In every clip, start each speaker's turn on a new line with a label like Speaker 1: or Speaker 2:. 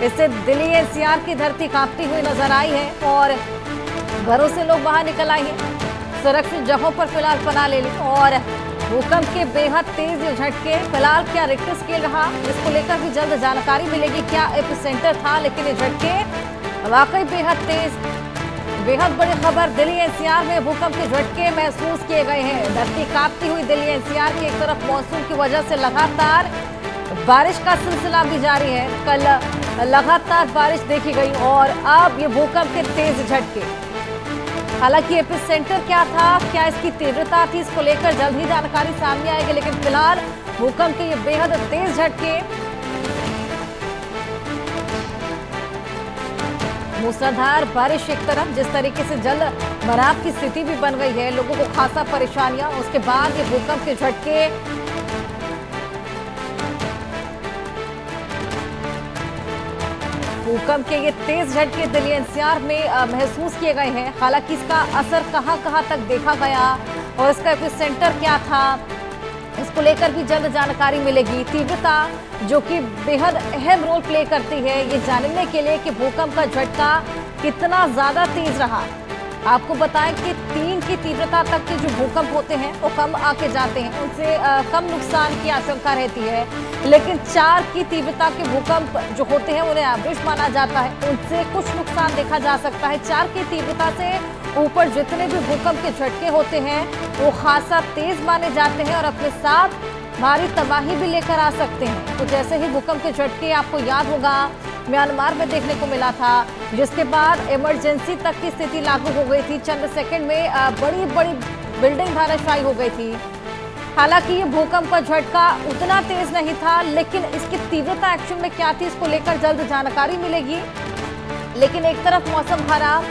Speaker 1: इससे दिल्ली एनसीआर की धरती कांपती हुई नजर आई है और घरों से लोग बाहर निकल आए हैं, सुरक्षित जगहों पर फिलहाल पनाह ले ली। और भूकंप के बेहद तेज ये झटके, फिलहाल क्या रिक्टर स्केल रहा, इसको लेकर भी जल्द जानकारी मिलेगी। क्या एपिसेंटर था, लेकिन ये झटके वाकई बेहद तेज। बेहद बड़ी खबर, दिल्ली एनसीआर में भूकंप के झटके महसूस किए गए हैं। धरती कांपती हुई दिल्ली एनसीआर की एक तरफ मॉनसून की वजह से लगातार बारिश का सिलसिला भी जारी है। कल लगातार बारिश देखी गई और अब ये भूकंप के तेज झटके। हालांकि एपिसेंटर क्या था, क्या इसकी तीव्रता थी, इसको लेकर जल्द ही जानकारी सामने आएगी। लेकिन फिलहाल भूकंप के ये बेहद तेज झटके, मूसलाधार बारिश एक तरफ, जिस तरीके से जल भराव की स्थिति भी बन गई है, लोगों को खासा परेशानियां। उसके बाद ये भूकंप के झटके, भूकंप के ये तेज झटके दिल्ली एनसीआर में महसूस किए गए हैं। हालांकि इसका असर कहां तक देखा गया और इसका एपिसेंटर क्या था, इसको लेकर भी जल्द जानकारी मिलेगी। तीव्रता जो कि बेहद अहम रोल प्ले करती है ये जानने के लिए कि भूकंप का झटका कितना ज्यादा तेज रहा। आपको बताएं कि 3 की तीव्रता तक के जो भूकंप होते हैं वो कम आके जाते हैं, उनसे कम नुकसान की आशंका रहती है। लेकिन 4 की तीव्रता के भूकंप जो होते हैं उन्हें एवरेज माना जाता है, उनसे कुछ नुकसान देखा जा सकता है। 4 की तीव्रता से ऊपर जितने भी भूकंप के झटके होते हैं वो खासा तेज माने जाते हैं और अपने साथ भारी तबाही भी लेकर आ सकते हैं। तो जैसे ही भूकंप के झटके, आपको याद होगा म्यांमार में देखने को मिला था, जिसके बाद इमरजेंसी तक की स्थिति लागू हो गई थी। चंद सेकंड में बड़ी बड़ी बिल्डिंग धराशायी हो गई थी। हालांकि ये भूकंप का झटका उतना तेज नहीं था, लेकिन इसकी तीव्रता एक्शन में क्या थी, इसको लेकर जल्द जानकारी मिलेगी। लेकिन एक तरफ मौसम खराब,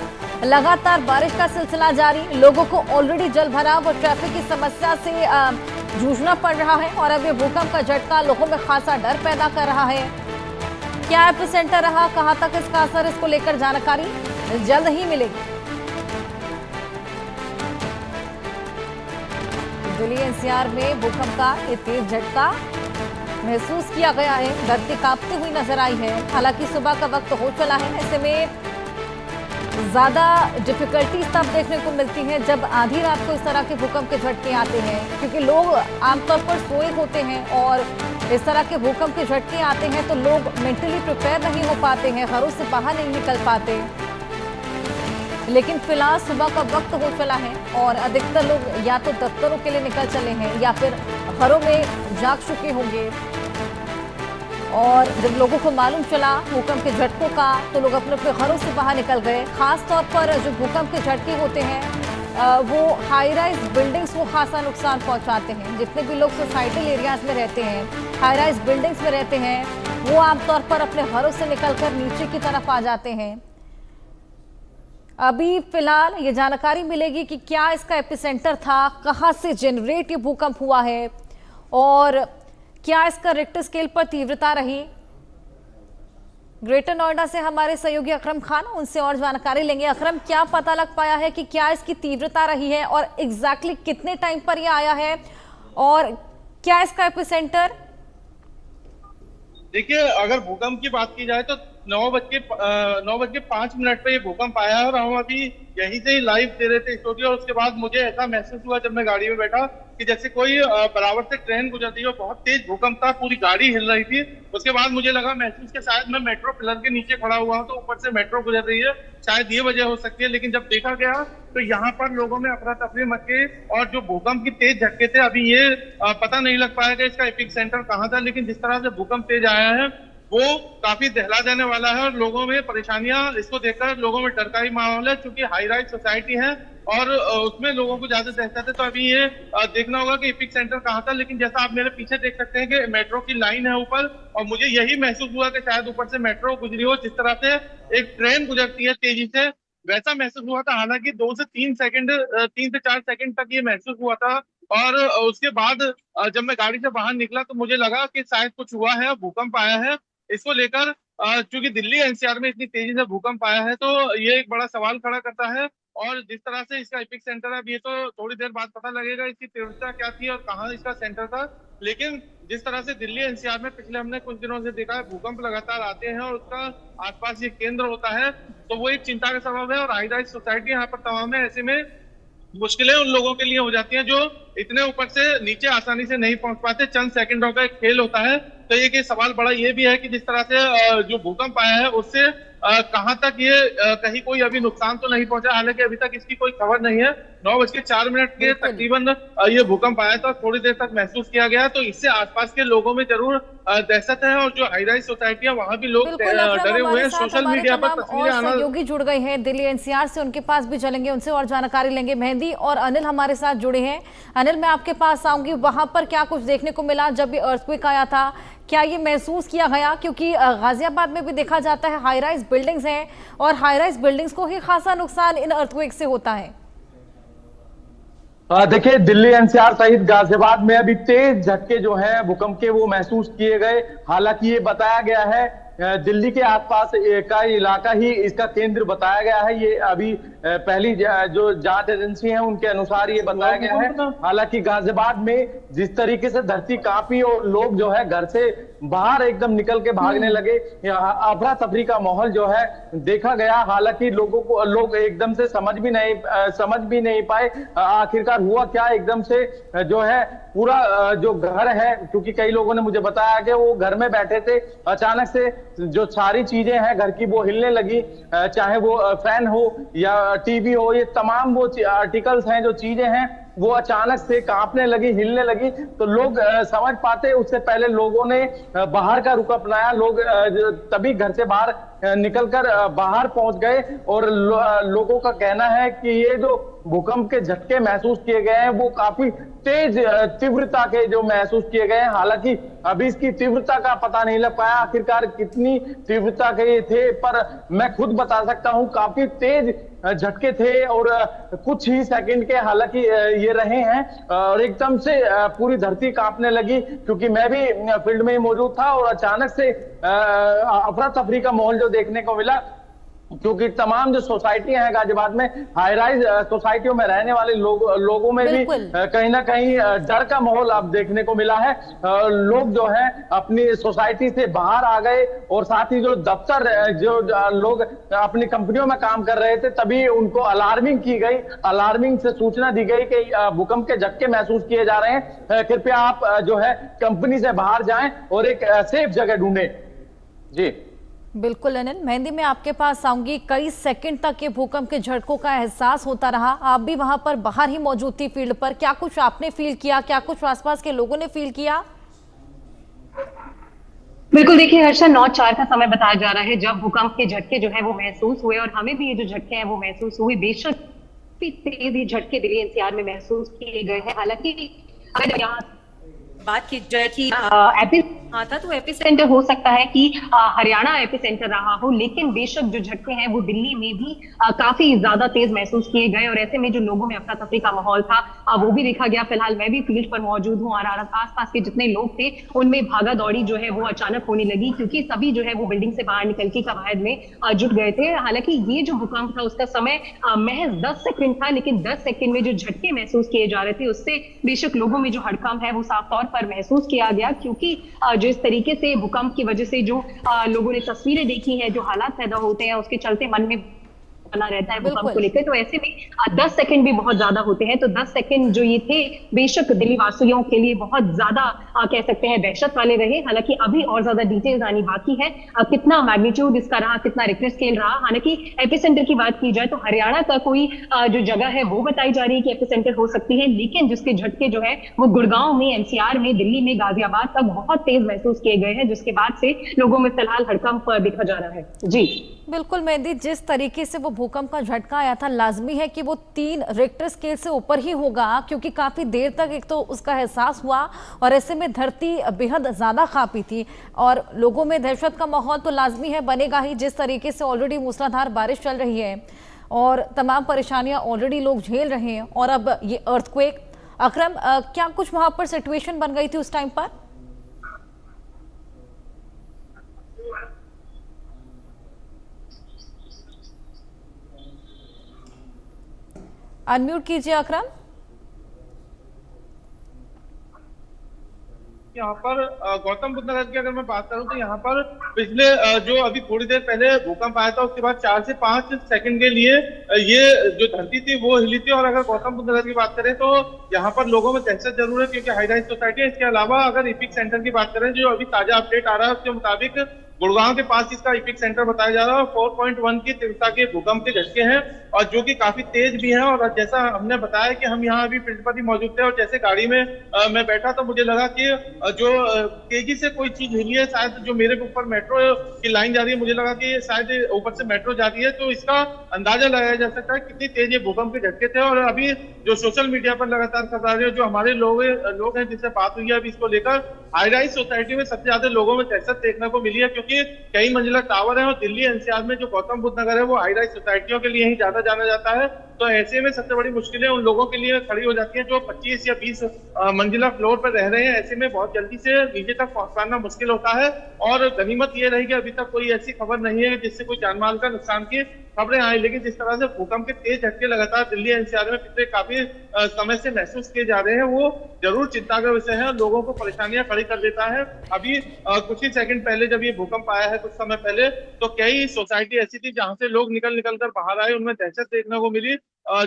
Speaker 1: लगातार बारिश का सिलसिला जारी, लोगों को ऑलरेडी जल भराव और ट्रैफिक की समस्या से जूझना पड़ रहा है और अब ये भूकंप का झटका लोगों में खासा डर पैदा कर रहा है। क्या एपिसेंटर रहा, कहां तक इसका असर, इसको लेकर जानकारी जल्द ही मिलेगी। दिल्ली एनसीआर में भूकंप का ये तेज झटका महसूस किया गया है, धरती कांपती हुई नजर आई है। हालांकि सुबह का वक्त हो चला है, ऐसे में ज्यादा डिफिकल्टीज तब देखने को मिलती हैं जब आधी रात को इस तरह के भूकंप के झटके आते हैं, क्योंकि लोग आमतौर पर सोए होते हैं और इस तरह के भूकंप के झटके आते हैं तो लोग मेंटली प्रिपेयर नहीं हो पाते हैं, घरों से बाहर नहीं निकल पाते। लेकिन फिलहाल सुबह का वक्त हो चला है और अधिकतर लोग या तो दफ्तरों के लिए निकल चले हैं या फिर घरों में जाग चुके होंगे। और जब लोगों को मालूम चला भूकंप के झटकों का तो लोग अपने अपने घरों से बाहर निकल गए। खास तौर पर जो भूकंप के झटके होते हैं वो हाई राइज बिल्डिंग्स को खासा नुकसान पहुंचाते हैं। जितने भी लोग सोसाइटल एरियाज में रहते हैं, हाई राइज बिल्डिंग्स में रहते हैं, वो आमतौर पर अपने घरों से निकलकर नीचे की तरफ आ जाते हैं। अभी फिलहाल ये जानकारी मिलेगी कि क्या इसका एपिसेंटर था, कहां से जनरेट ये भूकंप हुआ है और क्या इसका रिक्टर स्केल पर तीव्रता रही। ग्रेटर नोएडा से हमारे सहयोगी अकरम खान, उनसे और जानकारी लेंगे। अकरम, क्या पता लग पाया है कि क्या इसकी तीव्रता रही है और एग्जैक्टली कितने टाइम पर यह आया है और क्या इसका एपिसेंटर?
Speaker 2: देखिए, अगर भूकंप की बात की जाए तो 9:05 पे ये भूकंप आया है और हम अभी यहीं से ही लाइव दे रहे थे स्टूडियो। और उसके बाद मुझे ऐसा महसूस हुआ जब मैं गाड़ी में बैठा कि जैसे कोई बराबर से ट्रेन गुजर रही हो। बहुत तेज भूकंप था, पूरी गाड़ी हिल रही थी। उसके बाद मुझे लगा महसूस कि शायद मैं मेट्रो पिलर के नीचे खड़ा हुआ हूं, तो ऊपर से मेट्रो गुजर रही है, शायद ये वजह हो सकती है। लेकिन जब देखा गया तो यहाँ पर लोगों में अफरा तफरी मच गई और जो भूकंप की तेज झटके थे, अभी ये पता नहीं लग पाया कि इसका एपिक सेंटर कहाँ था। लेकिन जिस तरह से भूकंप तेज आया है वो काफी दहला जाने वाला है और लोगों में परेशानियां, इसको देखकर लोगों में डर का ही माहौल है, क्योंकि हाई राइज सोसाइटी है और उसमें लोगों को ज्यादा दहशत है। तो अभी ये देखना होगा कि एपिक सेंटर कहाँ था। लेकिन जैसा आप मेरे पीछे देख सकते हैं कि मेट्रो की लाइन है ऊपर, और मुझे यही महसूस हुआ कि शायद ऊपर से मेट्रो गुजरी हो, जिस तरह से एक ट्रेन गुजरती है तेजी से, वैसा महसूस हुआ था। हालांकि 3 से 4 सेकंड तक ये महसूस हुआ था। और उसके बाद जब मैं गाड़ी से बाहर निकला तो मुझे लगा कि शायद कुछ हुआ है, भूकंप आया है। इसको लेकर चूंकि दिल्ली एनसीआर में इतनी तेजी से भूकंप आया है तो ये एक बड़ा सवाल खड़ा करता है और जिस तरह से इसका एपिक सेंटर है, अब ये तो थोड़ी देर बाद पता लगेगा इसकी तीव्रता क्या थी और कहाँ इसका सेंटर था। लेकिन जिस तरह से दिल्ली एनसीआर में पिछले हमने कुछ दिनों से देखा है, भूकंप लगातार आते हैं और उसका आसपास ये केंद्र होता है, तो वो एक चिंता का सबब है। और हाई राइज सोसाइटी यहाँ पर तमाम है, ऐसे में मुश्किलें उन लोगों के लिए हो जाती हैं जो इतने ऊपर से नीचे आसानी से नहीं पहुंच पाते। चंद सेकंडों का एक खेल होता है। तो ये कि सवाल बड़ा ये भी है कि जिस तरह से जो भूकंप आया है उससे कहां तक ये कहीं कोई अभी नुकसान तो नहीं पहुंचा। हालांकि अभी तक इसकी कोई खबर नहीं है। 9:04 के
Speaker 1: बिल्कुल
Speaker 2: तकरीबन ये भूकंप आया था, थोड़ी देर तक महसूस किया गया, तो इससे आसपास के लोगों में जरूर दहशत है। और जो हाई राइज सोसाइटी है वहां भी लोग
Speaker 1: बिल्कुल अकरम,
Speaker 2: डरे हुए
Speaker 1: हमारे
Speaker 2: हैं।
Speaker 1: साथ
Speaker 2: सोशल
Speaker 1: हमारे
Speaker 2: मीडिया पर
Speaker 1: तमाम और
Speaker 2: तस्वीरें आना।
Speaker 1: सहयोगी जुड़ गए हैं दिल्ली एनसीआर से, उनके पास भी चलेंगे, उनसे और जानकारी लेंगे। मेहंदी और अनिल हमारे साथ जुड़े हैं। अनिल, मैं आपके पास आऊंगी, वहां पर क्या कुछ देखने को मिला जब ये अर्थक्वेक आया था? क्या ये महसूस किया गया? क्योंकि गाजियाबाद में भी देखा जाता है हाई राइज बिल्डिंग्स हैं और हाई राइज बिल्डिंग्स को ही खासा नुकसान इन अर्थक्वेक से होता है।
Speaker 3: देखिए, दिल्ली एनसीआर सहित गाजियाबाद में अभी तेज झटके जो हैं भूकंप के वो महसूस किए गए। हालांकि ये बताया गया है दिल्ली के आसपास का इलाका ही इसका केंद्र बताया गया है। ये अभी पहली जो जांच एजेंसी है उनके अनुसार ये बताया गया है। हालांकि गाजियाबाद में जिस तरीके से धरती कांपी और लोग जो है घर से बाहर एकदम निकल के भागने लगे, अफरा तफरी का माहौल जो है देखा गया। हालांकि लोग एकदम से समझ भी नहीं पाए आखिरकार हुआ क्या। एकदम से जो है पूरा जो घर है, क्योंकि कई लोगों ने मुझे बताया कि वो घर में बैठे थे, अचानक से जो सारी चीजें हैं घर की वो हिलने लगी, चाहे वो फैन हो या टीवी हो, ये तमाम वो आर्टिकल्स हैं, जो चीजें हैं वो अचानक से कांपने लगी, हिलने लगी। तो लोग समझ पाते उससे पहले लोगों ने बाहर का रुख अपनाया। लोग तभी घर से बाहर निकलकर बाहर पहुंच गए। और लोगों का कहना है कि ये जो भूकंप के झटके महसूस किए गए हैं वो काफी तेज तीव्रता के जो महसूस किए गए हैं। हालांकि अभी इसकी तीव्रता का पता नहीं लग पाया आखिरकार कितनी तीव्रता के थे, पर मैं खुद बता सकता हूं काफी तेज झटके थे और कुछ ही सेकंड के हालांकि ये रहे हैं और एकदम से पूरी धरती कांपने लगी। क्योंकि मैं भी फील्ड में ही मौजूद था और अचानक से अफरा तफरी का माहौल जो देखने को मिला, क्योंकि तमाम जो सोसाइटियां हैं गाजियाबाद में, हाई राइज सोसाइटियों में रहने वाले लोगों में भी कहीं ना कहीं डर का माहौल अब देखने को मिला है। लोग जो है अपनी सोसाइटी से बाहर आ गए और साथ ही जो दफ्तर जो लोग अपनी कंपनियों में काम कर रहे थे तभी उनको अलार्मिंग की गई, अलार्मिंग से सूचना दी गई कि भूकंप के झटके महसूस किए जा रहे हैं, कृपया आप जो है कंपनी से बाहर जाएं और एक सेफ जगह ढूंढें। जी
Speaker 1: बिल्कुल अनिल, मेहंदी मैं आपके पास आऊंगी। कई सेकंड तक ये भूकंप के झटकों का एहसास होता रहा। आप भी वहां पर बाहर ही मौजूद थी फील्ड पर, क्या कुछ आपने फील किया, क्या कुछ आसपास के लोगों ने फील किया?
Speaker 4: बिल्कुल, देखिए हर्षा, 9:04 का समय बताया जा रहा है जब भूकंप के झटके जो है वो महसूस हुए और हमें भी ये जो झटके हैं वो महसूस हुए। बेशक तेज ही झटके दिल्ली एनसीआर में महसूस किए गए हैं। हालांकि अगर यहाँ बात की जाए कि हाँ था तो एपिसेंटर हो सकता है कि हरियाणा एपिसेंटर रहा हो, लेकिन बेशक जो झटके हैं वो दिल्ली में भी काफी ज्यादा तेज महसूस किए गए और ऐसे में जो लोगों में अफरा तफरी का माहौल था वो भी देखा गया। फिलहाल मैं भी फील्ड पर मौजूद हूँ और आसपास के जितने लोग थे उनमें भागा दौड़ी जो है वो अचानक होने लगी, क्योंकि सभी जो है वो बिल्डिंग से बाहर निकल के कवायद में जुट गए थे। हालांकि ये जो भूकंप था उसका समय महज 10 सेकंड था, लेकिन 10 सेकंड में जो झटके महसूस किए जा रहे थे उससे बेशक लोगों में जो हड़कंप है वो साफ तौर पर महसूस किया गया। क्योंकि जो इस तरीके से भूकंप की वजह से जो लोगों ने तस्वीरें देखी हैं, जो हालात पैदा होते हैं, उसके चलते मन में बना रहता है भूकंप को लेकर। तो ऐसे में 10 सेकंड भी बहुत ज्यादा होते हैं। तो 10 सेकंड जो ये थे बेशक दिल्ली वासियों के लिए बहुत ज्यादा कह सकते हैं दहशत वाले रहे। हालांकि अभी और ज्यादा डिटेल्स आनी बाकी है, कितना मैग्नीट्यूड इसका रहा, कितना रिक्टर स्केल रहा। हालांकि एपिसेंटर की बात की जाए तो हरियाणा का कोई जो जगह है वो बताई जा रही है कि एपिसेंटर हो सकती है, लेकिन जिसके झटके जो है वो गुड़गांव में, एनसीआर में, दिल्ली में, गाजियाबाद तक बहुत तेज महसूस किए गए हैं, जिसके बाद से लोगों में फिलहाल हड़कंप देखा जा रहा है। जी
Speaker 1: बिल्कुल मेहंदी, जिस तरीके से वो भूकंप का झटका आया था लाजमी है कि वो 3 रिक्टर स्केल से ऊपर ही होगा, क्योंकि काफी देर तक एक तो उसका एहसास हुआ और ऐसे में धरती बेहद ज्यादा कांपी थी और लोगों में दहशत का माहौल तो लाजमी है बनेगा ही। जिस तरीके से ऑलरेडी मूसलाधार बारिश चल रही है और तमाम परेशानियां ऑलरेडी लोग झेल रहे हैं और अब ये अर्थक्वेक। अकरम, क्या कुछ वहां पर सिचुएशन बन गई थी उस टाइम पर? अनम्यूट कीजिए अकरम।
Speaker 2: यहाँ पर गौतम बुद्ध नगर की अगर मैं बात करूं तो यहाँ पर पिछले जो अभी थोड़ी देर पहले भूकंप आया था, उसके बाद 4 से 5 सेकंड के लिए ये जो धरती थी वो हिली थी। और अगर गौतम बुद्ध नगर की बात करें तो यहाँ पर लोगों में दहशत जरूर है, क्योंकि हाई राइज सोसाइटी है। इसके अलावा अगर इपिक सेंटर की बात करें, जो अभी ताजा अपडेट आ रहा है उसके मुताबिक गुड़गांव के पास इसका इपिक सेंटर बताया जा रहा है। 4.1 की तीव्रता के भूकंप के झटके हैं और जो कि काफी तेज भी हैं। और जैसा हमने बताया कि हम यहाँ अभी फील्ड पर ही मौजूद थे और जैसे गाड़ी में मैं बैठा तो मुझे लगा कि जो तेजी से कोई चीज हिली है, शायद जो मेरे ऊपर मेट्रो की लाइन जा रही है, मुझे लगा कि शायद ऊपर से मेट्रो जा रही है। तो इसका अंदाजा लगाया जा सकता है कितनी तेज ये भूकंप के झटके थे। और अभी जो सोशल मीडिया पर लगातार खबरें, जो हमारे लोग हैं जिनसे बात हुई है अभी इसको लेकर, हाई राइज सोसाइटी में सबसे ज्यादा लोगों में दहशत देखने को मिली है, क्योंकि कई मंजिला टावर है और दिल्ली एनसीआर में जो गौतम बुद्ध नगर है वो हाई राइज सोसाइटियों के लिए ही ज्यादा जाना जाता है। तो ऐसे में सबसे बड़ी मुश्किलें उन लोगों के लिए खड़ी हो जाती हैं जो 25 या 20 मंजिला फ्लोर पर रह रहे हैं। ऐसे में बहुत जल्दी से नीचे तक पहुंचना मुश्किल होता है। और गनीमत ये रही कि अभी तक कोई ऐसी खबर नहीं है जिससे कोई जानमाल का नुकसान की खबरें आई। लेकिन जिस तरह से भूकंप के तेज झटके लगातार दिल्ली एनसीआर में पिछले काफी समय से महसूस किए जा रहे हैं, वो जरूर चिंता का विषय है और लोगों को परेशानियां खड़ी कर देता है। अभी कुछ ही सेकंड पहले जब ये भूकंप आया है, कुछ समय पहले, तो कई सोसाइटी ऐसी थी जहां से लोग निकल कर बाहर आए, उनमें दहशत देखने को मिली।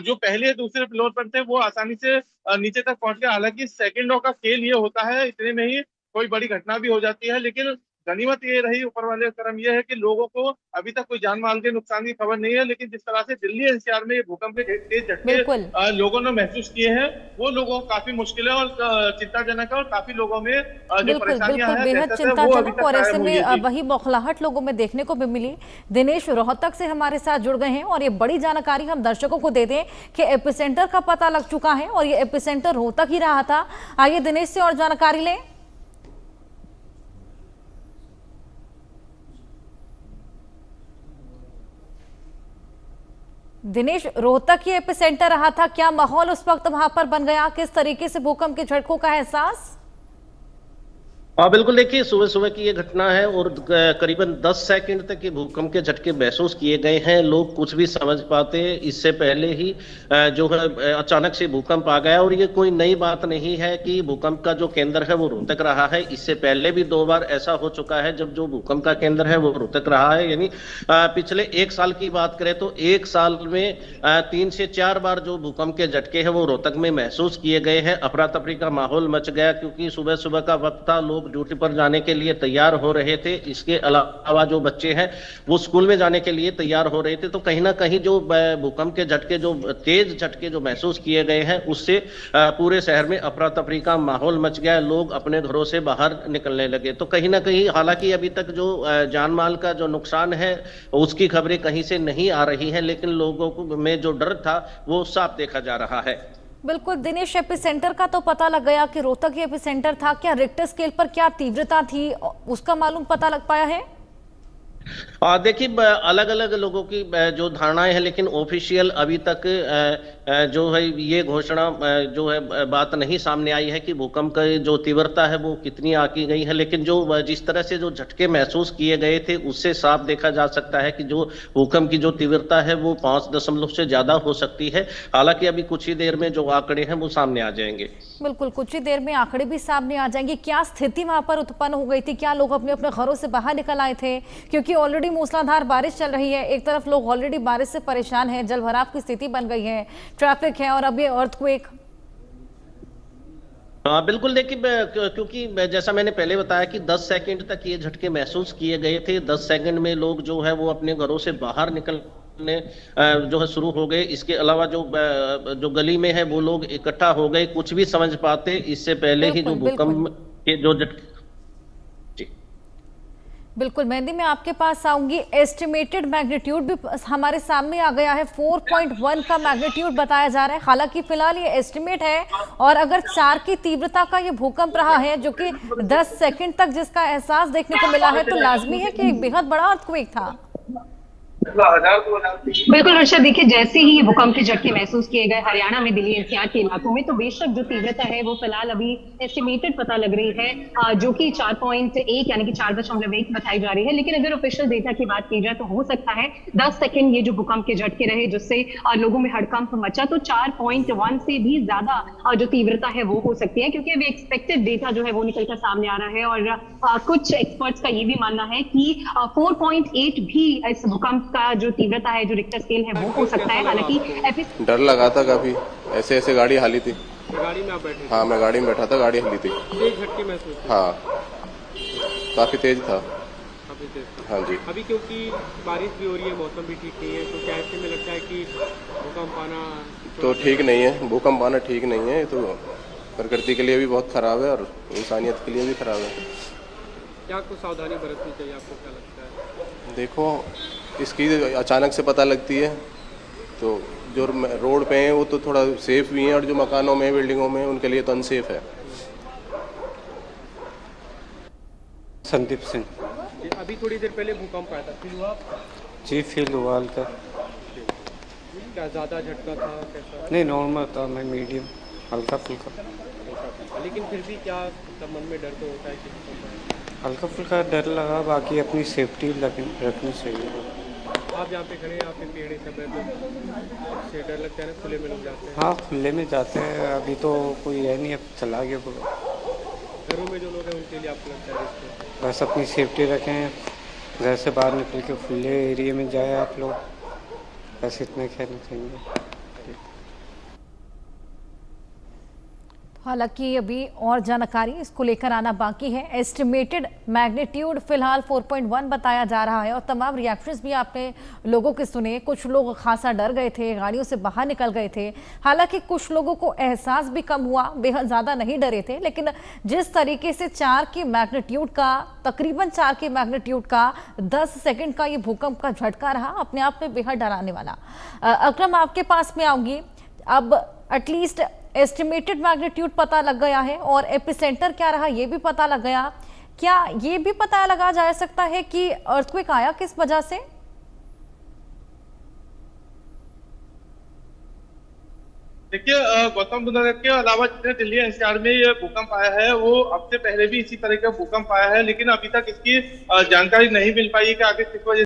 Speaker 2: जो पहले दूसरे फ्लोर पर थे वो आसानी से नीचे तक पहुंच गए। हालांकि सेकंडों का खेल ये होता है, इतने में ही कोई बड़ी घटना भी हो जाती है। लेकिन गनीमत ये रही ऊपर वाले का करम ये है कि लोगों को अभी तक कोई जान माल के नुकसान की खबर नहीं है। लेकिन जिस तरह से दिल्ली एनसीआर में ये भूकंप के तेज झटके लोगों ने महसूस किए हैं, वो लोगों को काफी मुश्किल है और चिंताजनक है। और काफी लोगों में जो परेशानियां हैं,
Speaker 1: बेहद चिंताजनक, और ऐसे में वही बौखलाहट लोगों में देखने को भी मिली। दिनेश रोहतक से हमारे साथ जुड़ गए हैं और ये बड़ी जानकारी हम दर्शकों को दे दें कि एपिसेंटर का पता लग चुका है और ये एपिसेंटर रोहतक ही रहा था। आइए दिनेश से और जानकारी लें। दिनेश, रोहतक ही एपिसेंटर रहा था, क्या माहौल उस वक्त वहां पर बन गया, किस तरीके से भूकंप के झटकों का एहसास?
Speaker 5: हाँ बिल्कुल, देखिए सुबह सुबह की ये घटना है और करीबन 10 सेकंड तक ये भूकंप के झटके महसूस किए गए हैं। लोग कुछ भी समझ पाते, इससे पहले ही जो है अचानक से भूकंप आ गया। और ये कोई नई बात नहीं है कि भूकंप का जो केंद्र है वो रोहतक रहा है। इससे पहले भी 2 बार ऐसा हो चुका है जब जो भूकंप का केंद्र है वो रोहतक रहा है। यानी पिछले 1 साल की बात करें तो 1 साल में 3 से 4 बार जो भूकंप के झटके हैं वो रोहतक में महसूस किए गए हैं। अफरा तफरी का माहौल मच गया, क्योंकि सुबह सुबह का वक्त था, लोग ड्यूटी पर जाने के लिए तैयार हो रहे थे। इसके अलावा जो बच्चे हैं वो स्कूल में जाने के लिए तैयार हो रहे थे। तो कहीं ना कहीं जो भूकंप के झटके, जो तेज झटके जो महसूस किए गए हैं, उससे पूरे शहर में अफरा तफरी का माहौल मच गया। लोग अपने घरों से बाहर निकलने लगे। तो कहीं ना कहीं, हालांकि अभी तक जो जान माल का जो नुकसान है उसकी खबरें कहीं से नहीं आ रही हैं, लेकिन लोगों में जो डर था वो साफ देखा जा रहा है।
Speaker 1: बिल्कुल दिनेश, एपिसेंटर का तो पता लग गया कि रोहतक ही एपिसेंटर था। क्या रिक्टर स्केल पर क्या तीव्रता थी उसका मालूम पता लग पाया है?
Speaker 5: देखिए, अलग अलग लोगों की जो धारणाएं हैं, लेकिन ऑफिशियल अभी तक जो है ये घोषणा जो है बात नहीं सामने आई है कि भूकंप का जो तीव्रता है वो कितनी आकी गई है। लेकिन जो जिस तरह से जो झटके महसूस किए गए थे उससे साफ देखा जा सकता है कि जो भूकंप की जो तीव्रता है वो 5 दशमलव से ज्यादा हो सकती है। हालांकि अभी कुछ ही देर में जो आंकड़े हैं वो सामने आ जाएंगे।
Speaker 1: बिल्कुल, कुछ ही देर में आंकड़े भी सामने आ जाएंगे। क्या स्थिति वहां पर उत्पन्न हो गई थी? क्या लोग अपने अपने घरों से बाहर निकल आए थे? क्योंकि ऑलरेडी मूसलाधार बारिश चल रही है, एक तरफ लोग ऑलरेडी बारिश से परेशान हैं, जलभराव की स्थिति बन गई है, ट्रैफिक है और अब ये अर्थक्वेक।
Speaker 5: बिल्कुल, देखिए क्योंकि जैसा मैंने पहले बताया कि 10 सेकंड तक ये झटके महसूस किए गए थे। 10 सेकंड में लोग जो है वो अपने घरों से बाहर निकलने जो है शुरू हो गए। इसके अलावा जो गली में है वो लोग इकट्ठा हो गए, कुछ भी समझ पाते इससे पहले ही जो भूकंप के जो झटके।
Speaker 1: बिल्कुल मेहंदी, मैं आपके पास आऊंगी। एस्टिमेटेड मैग्नीट्यूड भी हमारे सामने आ गया है, 4.1 का मैग्नीट्यूड बताया जा रहा है। हालांकि फिलहाल ये एस्टिमेट है और अगर 4 की तीव्रता का ये भूकंप रहा है जो कि 10 सेकंड तक जिसका एहसास देखने को मिला है, तो लाजमी है कि एक बेहद बड़ा अर्थक्वेक था।
Speaker 4: बिल्कुल हर्षद, देखिए जैसे ही ये भूकंप के झटके महसूस किए गए हरियाणा में, दिल्ली एनसीआर के इलाकों में, तो बेशक जो तीव्रता है वो फिलहाल अभी एस्टिमेटेड पता लग रही है, जो कि 4.1 यानी कि 4.1 बताई जा रही है। लेकिन अगर ऑफिशियल डेटा की बात की जाए तो हो सकता है 10 सेकंड ये जो भूकंप के झटके रहे जिससे लोगों में हड़कंप मचा, तो 4.1 से भी ज्यादा जो तीव्रता है वो हो सकती है, क्योंकि अभी एक्सपेक्टेड डेटा जो है वो निकलकर सामने आ रहा है। और कुछ एक्सपर्ट्स का ये भी मानना है कि 4.8 भी इस भूकंप का जो तीव्रता है, जो रिक्टर स्केल है, वो हो सकता है। हालांकि
Speaker 6: डर लगा था काफी, ऐसे ऐसे गाड़ी हाली थी।
Speaker 7: गाड़ी में आप बैठे?
Speaker 6: हाँ, मैं गाड़ी में बैठा था, गाड़ी हिली थी।
Speaker 7: तेज झटके महसूस हुए?
Speaker 6: हाँ, काफी तेज था।
Speaker 7: काफी तेज था।
Speaker 6: हाँ जी।
Speaker 7: अभी क्योंकि बारिश भी हो रही है, मौसम भी ठीक नहीं है, तो क्या ऐसे में लगता है कि भूकंप आना
Speaker 6: तो ठीक नहीं है, भूकंप आना ठीक नहीं है। ये तो प्रकृति के लिए भी बहुत खराब है और इंसानियत के लिए भी खराब है।
Speaker 7: क्या कुछ सावधानी बरतनी चाहिए, आपको क्या लगता है?
Speaker 6: देखो, इसकी अचानक से पता लगती है, तो जो रोड पे हैं वो तो थोड़ा सेफ भी हैं, और जो मकानों में, बिल्डिंगों में, उनके लिए तो अनसेफ है।
Speaker 8: संदीप सिंह
Speaker 7: अभी थोड़ी देर पहले भूकंप आया था, फिर हुआ?
Speaker 8: जी, फील हुआ हल्का।
Speaker 7: क्या ज़्यादा झटका था, कैसा?
Speaker 8: नहीं, नॉर्मल था, मैं मीडियम, हल्का फुल्का।
Speaker 7: लेकिन फिर भी क्या मतलब मन में डर तो होता है कि भूकंप आए?
Speaker 8: हल्का फुल्का डर लगा, बाकी अपनी सेफ्टी रखनी चाहिए।
Speaker 7: आप जहाँ पे खड़े हैं, आप पेड़ सब है, तो इससे डर लगता है ना, खुले में लोग जाते हैं?
Speaker 8: हाँ, खुले में जाते हैं, अभी तो कोई है नहीं, अब चला गया पूरा।
Speaker 7: घरों में जो लोग हैं उनके लिए आपको लगता है रिस्क?
Speaker 8: बस अपनी सेफ्टी रखें, घर से बाहर निकल के खुले एरिया में जाए आप लोग, बस इतना कहना चाहिए।
Speaker 1: हालांकि अभी और जानकारी इसको लेकर आना बाकी है। एस्टिमेटेड मैग्नीट्यूड फिलहाल 4.1 बताया जा रहा है और तमाम रिएक्शंस भी आपने लोगों के सुने। कुछ लोग खासा डर गए थे, गाड़ियों से बाहर निकल गए थे। हालांकि कुछ लोगों को एहसास भी कम हुआ, बेहद ज़्यादा नहीं डरे थे। लेकिन जिस तरीके से 4 के मैग्नीट्यूड का, तकरीबन 4 के मैग्नीट्यूड का 10 सेकेंड का ये भूकंप का झटका रहा, अपने आप में बेहद डराने वाला। अकरम, आपके पास में आऊँगी। अब एटलीस्ट एस्टिमेटेड मैग्नीट्यूड पता लग गया है और एपिसेंटर क्या रहा ये भी पता लग गया। क्या ये भी पता लगा जा सकता है कि अर्थक्वेक आया किस वजह से?
Speaker 2: देखिए, गौतम बुद्ध नगर के अलावा जितने दिल्ली एनसीआर में ये भूकंप आया है, वो अब से पहले भी इसी तरह का भूकंप आया है, लेकिन अभी तक इसकी जानकारी नहीं मिल पाई है कि आगे किस वजह